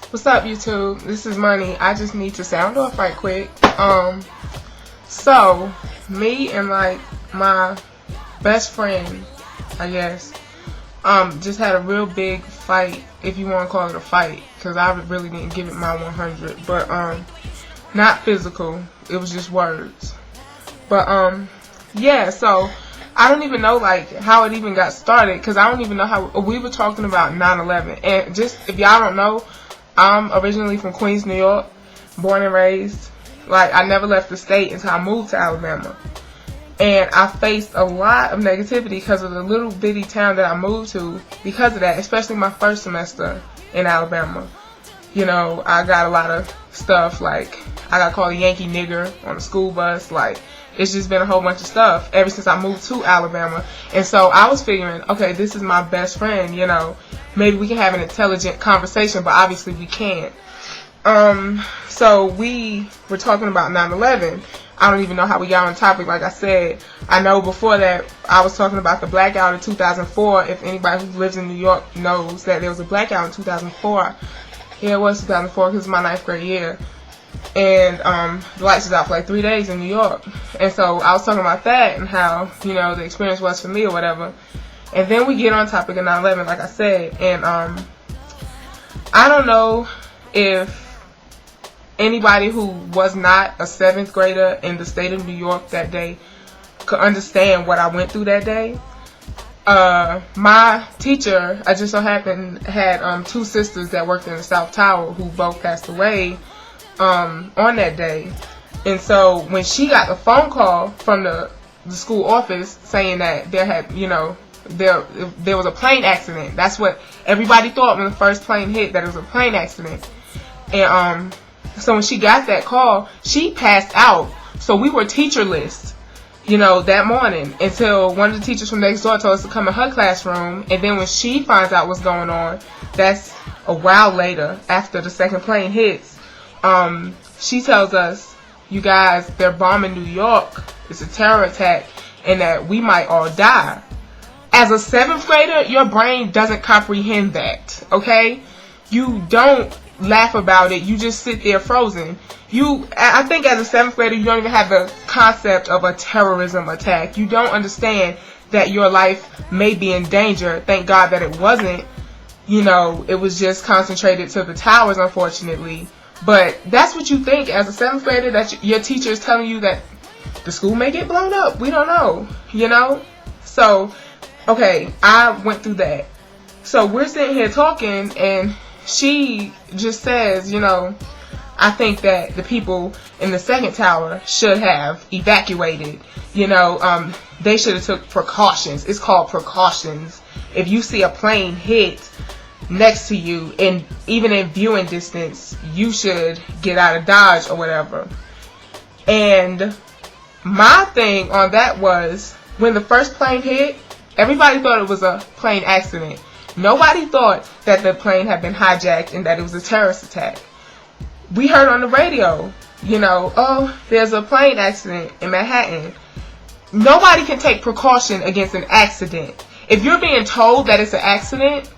What's up, YouTube? This is Money. I just need to sound off right quick. So me and like my best friend, I guess, just had a real big fight, if you want to call it a fight, because I really didn't give it my 100, but not physical. It was just words. But yeah. So I don't even know like how it even got started, because I don't even know how we were talking about 9/11. And just if y'all don't know, I'm originally from Queens, New York, born and raised. Like, I never left the state until I moved to Alabama. And I faced a lot of negativity because of the little bitty town that I moved to because of that, especially my first semester in Alabama. You know, I got a lot of stuff, like, I got called a Yankee nigger on the school bus. Like, it's just been a whole bunch of stuff ever since I moved to Alabama. And so I was figuring, okay, this is my best friend, you know. Maybe we can have an intelligent conversation, but obviously we can't. So we were talking about 9/11. I don't even know how we got on the topic. Like I said, I know before that I was talking about the blackout in 2004. If anybody who lives in New York knows that there was a blackout in 2004. Yeah, it was 2004 because it's my 9th grade year. And the lights was out for like 3 days in New York. And so I was talking about that and how, you know, the experience was for me or whatever. And then we get on topic of 9/11, like I said. And I don't know if anybody who was not a 7th grader in the state of New York that day could understand what I went through that day. My teacher, I just so happened, had 2 sisters that worked in the South Tower who both passed away on that day. And so when she got the phone call from the school office saying that there had, you know, there was a plane accident. That's what everybody thought when the first plane hit, that it was a plane accident. And so when she got that call, she passed out. So we were teacherless, you know, that morning until one of the teachers from next door told us to come in her classroom. And then when she finds out what's going on, that's a while later after the second plane hits. She tells us, you guys, they're bombing New York. It's a terror attack and that we might all die. As a 7th grader, your brain doesn't comprehend that, okay? You don't laugh about it. You just sit there frozen. I think as a 7th grader, you don't even have the concept of a terrorism attack. You don't understand that your life may be in danger. Thank God that it wasn't. You know, it was just concentrated to the towers, unfortunately. But that's what you think as a 7th grader, that your teacher is telling you that the school may get blown up. We don't know, you know? So, okay, I went through that. So we're sitting here talking, and she just says, you know, I think that the people in the 2nd tower should have evacuated. You know, they should have took precautions. It's called precautions. If you see a plane hit next to you, and even in viewing distance, you should get out of Dodge or whatever. And my thing on that was, when the first plane hit, everybody thought it was a plane accident. Nobody thought that the plane had been hijacked and that it was a terrorist attack. We heard on the radio, you know, oh, there's a plane accident in Manhattan. Nobody can take precaution against an accident. If you're being told that it's an accident,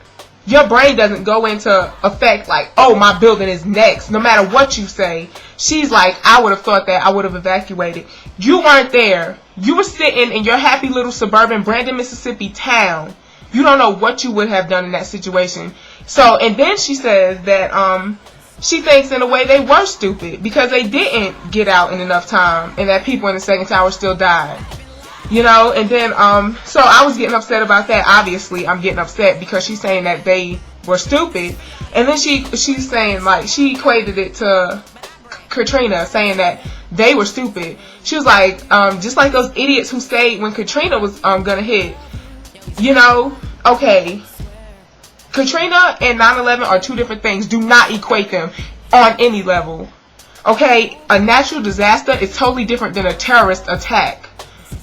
your brain doesn't go into effect like, oh, my building is next. No matter what you say. She's like, I would have thought that. I would have evacuated. You weren't there. You were sitting in your happy little suburban Brandon, Mississippi town. You don't know what you would have done in that situation. So, and then she says that she thinks in a way they were stupid because they didn't get out in enough time and that people in the 2nd tower still died. You know, and then, so I was getting upset about that. Obviously, I'm getting upset because she's saying that they were stupid. And then she's saying, like, she equated it to Katrina, saying that they were stupid. She was like, just like those idiots who stayed when Katrina was gonna hit. You know, okay, Katrina and 9/11 are 2 different things. Do not equate them on any level. Okay, a natural disaster is totally different than a terrorist attack.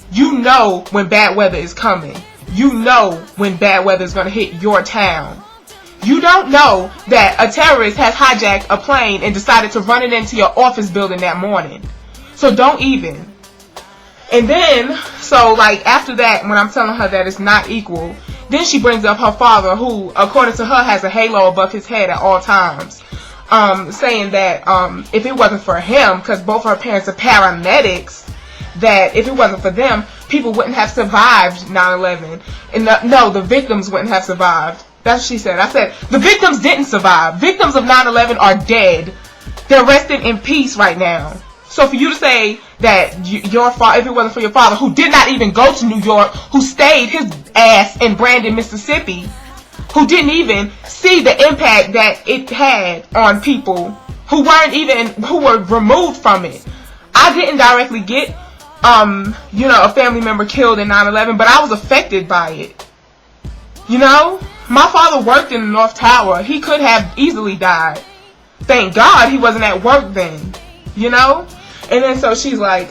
You know when bad weather is coming. You know when bad weather is going to hit your town. You don't know that a terrorist has hijacked a plane and decided to run it into your office building that morning. So don't even. And then, so like after that, when I'm telling her that it's not equal, then she brings up her father, who, according to her, has a halo above his head at all times. saying that if it wasn't for him, because both her parents are paramedics, that if it wasn't for them, people wouldn't have survived 9/11. And no, the victims wouldn't have survived. That's what she said. I said, the victims didn't survive. Victims of 9/11 are dead. They're resting in peace right now. So for you to say that your father, if it wasn't for your father, who did not even go to New York, who stayed his ass in Brandon, Mississippi, who didn't even see the impact that it had on people who were removed from it. I didn't directly get, a family member killed in 9/11, but I was affected by it. My father worked in the North Tower. He could have easily died. Thank God he wasn't at work then, And then so she's like,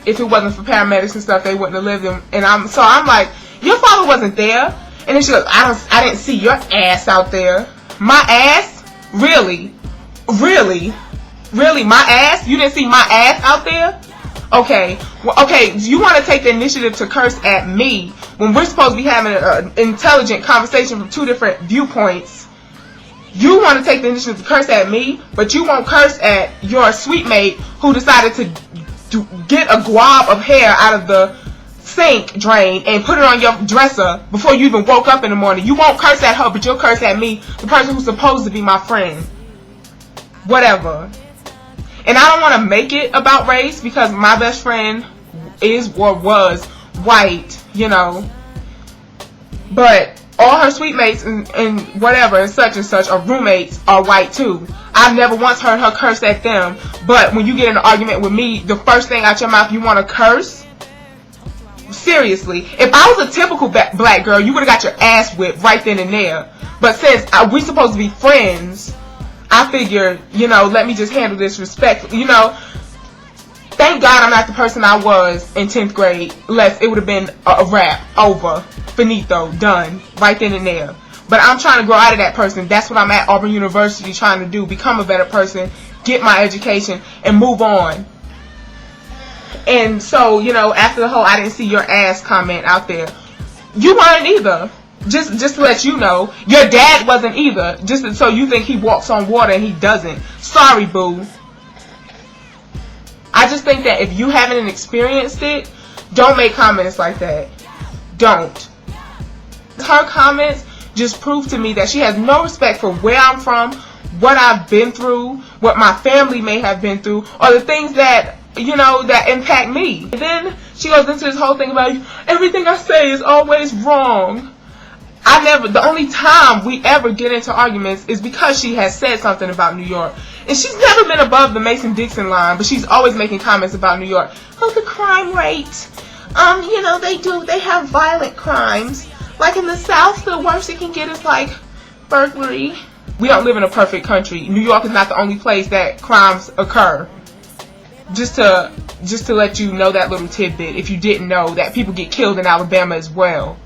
if it wasn't for paramedics and stuff, they wouldn't have lived. And I'm like, your father wasn't there. And then she goes, I didn't see your ass out there. My ass? Really? Really? Really? My ass? You didn't see my ass out there? Okay. Well, okay, you want to take the initiative to curse at me when we're supposed to be having an intelligent conversation from two different viewpoints. You want to take the initiative to curse at me, but you won't curse at your sweet mate who decided to get a glob of hair out of the sink drain and put it on your dresser before you even woke up in the morning. You won't curse at her, but you'll curse at me, the person who's supposed to be my friend. Whatever. And I don't want to make it about race because my best friend is or was white, But all her sweet mates and whatever and such, or roommates are white too. I've never once heard her curse at them. But when you get in an argument with me, the first thing out your mouth, you want to curse? Seriously. If I was a typical black girl, you would have got your ass whipped right then and there. But since we're supposed to be friends, I figured, let me just handle this respectfully. Thank God I'm not the person I was in 10th grade. Less it would have been a wrap, over, finito, done, right then and there. But I'm trying to grow out of that person. That's what I'm at Auburn University trying to do. Become a better person, get my education, and move on. And so, after the whole I didn't see your ass comment out there, you weren't either. Just to let you know, your dad wasn't either. Just so you think he walks on water and he doesn't. Sorry, boo. I just think that if you haven't experienced it, don't make comments like that. Don't. Her comments just prove to me that she has no respect for where I'm from, what I've been through, what my family may have been through, or the things that, that impact me. And then she goes into this whole thing about everything I say is always wrong. The only time we ever get into arguments is because she has said something about New York. And she's never been above the Mason-Dixon line, but she's always making comments about New York. Oh, the crime rate. They have violent crimes. Like in the South, the worst it can get is like burglary. We don't live in a perfect country. New York is not the only place that crimes occur. Just to let you know that little tidbit, if you didn't know, that people get killed in Alabama as well.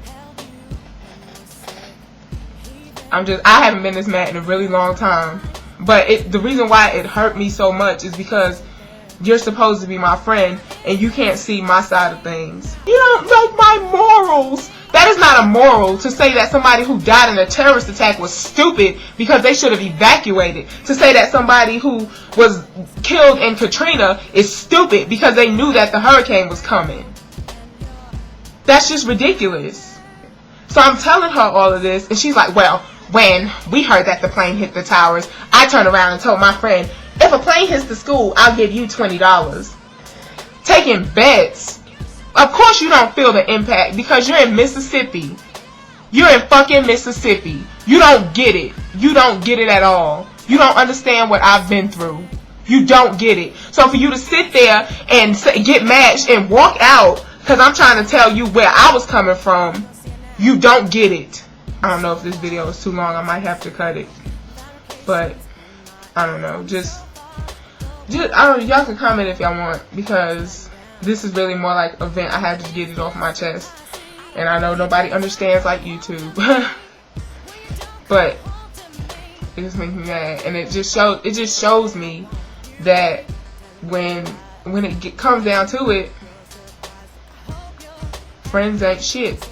I haven't been this mad in a really long time. But the reason why it hurt me so much is because you're supposed to be my friend and you can't see my side of things. You don't like my morals. That is not a moral to say that somebody who died in a terrorist attack was stupid because they should have evacuated. To say that somebody who was killed in Katrina is stupid because they knew that the hurricane was coming. That's just ridiculous. So I'm telling her all of this and she's like, well, when we heard that the plane hit the towers, I turned around and told my friend, if a plane hits the school, I'll give you $20. Taking bets. Of course you don't feel the impact because you're in Mississippi. You're in fucking Mississippi. You don't get it. You don't get it at all. You don't understand what I've been through. You don't get it. So for you to sit there and get mad and walk out because I'm trying to tell you where I was coming from, you don't get it. I don't know if this video is too long. I might have to cut it. But I don't know. Y'all can comment if y'all want because this is really more like a vent. I had to get it off my chest. And I know nobody understands like YouTube. But it just makes me mad. And it just shows me that when it comes down to it, friends ain't shit.